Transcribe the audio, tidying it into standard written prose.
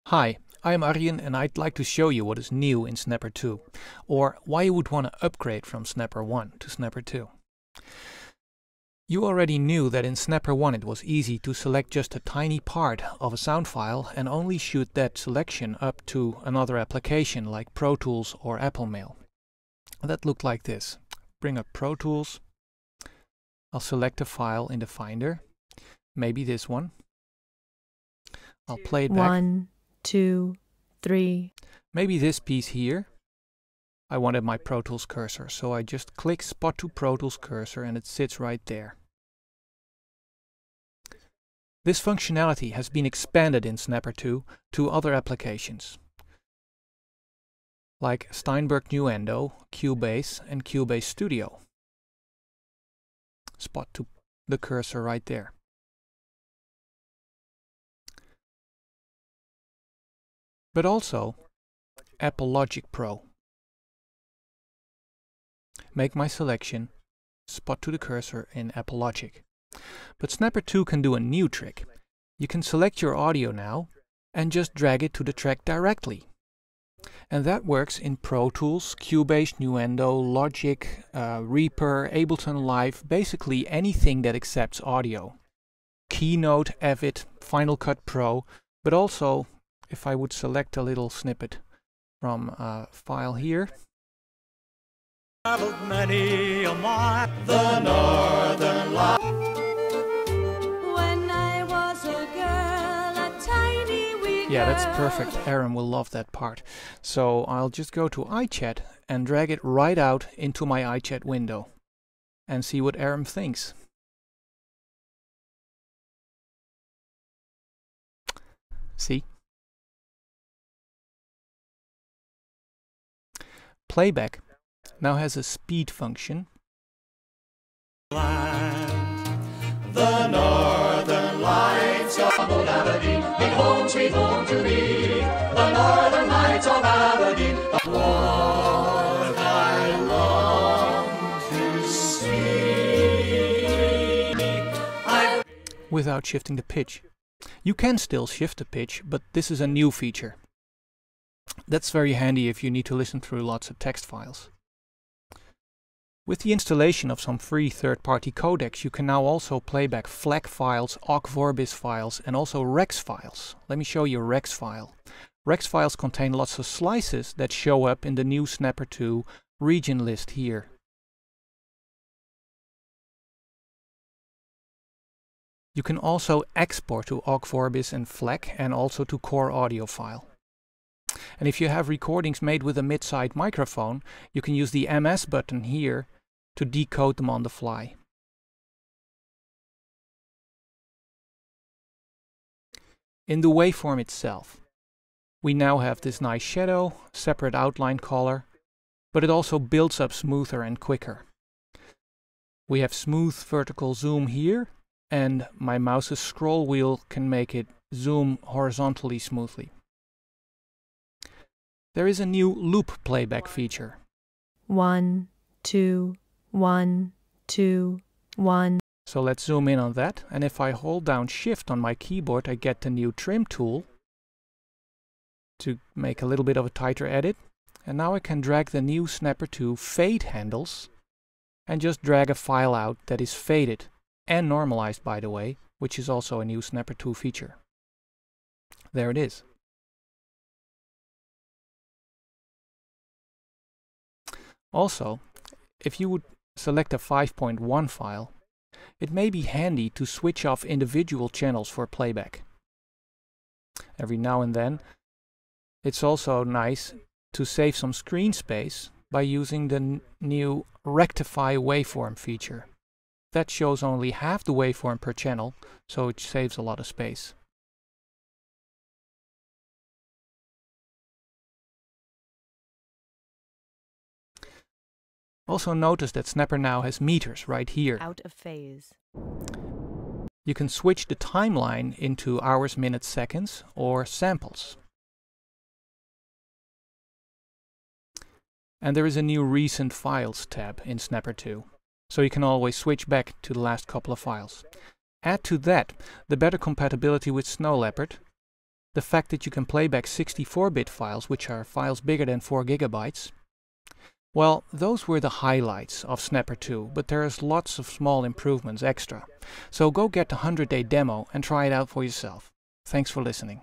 Hi, I'm Arjen and I'd like to show you what is new in Snapper 2, or why you would want to upgrade from Snapper 1 to Snapper 2. You already knew that in Snapper 1 it was easy to select just a tiny part of a sound file and only shoot that selection up to another application like Pro Tools or Apple Mail. That looked like this. Bring up Pro Tools. I'll select a file in the Finder, maybe this one. I'll play it back. 1, 2, 3. Maybe this piece here. I wanted my Pro Tools cursor, so I just click Spot to Pro Tools cursor and it sits right there. This functionality has been expanded in Snapper 2 to other applications, like Steinberg Nuendo, Cubase and Cubase Studio. Spot to the cursor right there. But also Apple Logic Pro. Make my selection, spot to the cursor in Apple Logic. But Snapper 2 can do a new trick. You can select your audio now and just drag it to the track directly. And that works in Pro Tools, Cubase, Nuendo, Logic, Reaper, Ableton Live, basically anything that accepts audio. Keynote, Avid, Final Cut Pro, but also if I would select a little snippet from a file here. Many a mile, the northern light. When I was a girl, a tiny wee Yeah, that's perfect. Aaron will love that part. So I'll just go to iChat and drag it right out into my iChat window and see what Aaron thinks. See? Playback now has a speed function. The northern lights of old Aberdeen, big home sweet home to me. The northern lights of Aberdeen, what I long to see. Without shifting the pitch. You can still shift the pitch, but this is a new feature. That's very handy if you need to listen through lots of text files. With the installation of some free third-party codecs, you can now also play back FLAC files, Ogg Vorbis files, and also Rex files. Let me show you a Rex file. Rex files contain lots of slices that show up in the new Snapper 2 region list here. You can also export to Ogg Vorbis and FLAC and also to Core Audio file. And if you have recordings made with a mid-side microphone, you can use the MS button here to decode them on the fly. In the waveform itself, we now have this nice shadow, separate outline color, but it also builds up smoother and quicker. We have smooth vertical zoom here, and my mouse's scroll wheel can make it zoom horizontally smoothly. There is a new loop playback feature. 1, 2, 1, 2, 1. So let's zoom in on that, and if I hold down Shift on my keyboard, I get the new trim tool to make a little bit of a tighter edit. And now I can drag the new Snapper 2 fade handles and just drag a file out that is faded and normalized, by the way, which is also a new Snapper 2 feature. There it is. Also, if you would select a 5.1 file, it may be handy to switch off individual channels for playback. Every now and then, it's also nice to save some screen space by using the new Rectified Waveform feature. That shows only half the waveform per channel, so it saves a lot of space. Also notice that Snapper now has meters right here. Out of phase. You can switch the timeline into hours, minutes, seconds, or samples. And there is a new Recent Files tab in Snapper 2, so you can always switch back to the last couple of files. Add to that the better compatibility with Snow Leopard, The fact that you can play back 64-bit files, which are files bigger than 4 gigabytes. Well, those were the highlights of Snapper 2, but there's lots of small improvements extra. So go get the 100-day demo and try it out for yourself. Thanks for listening.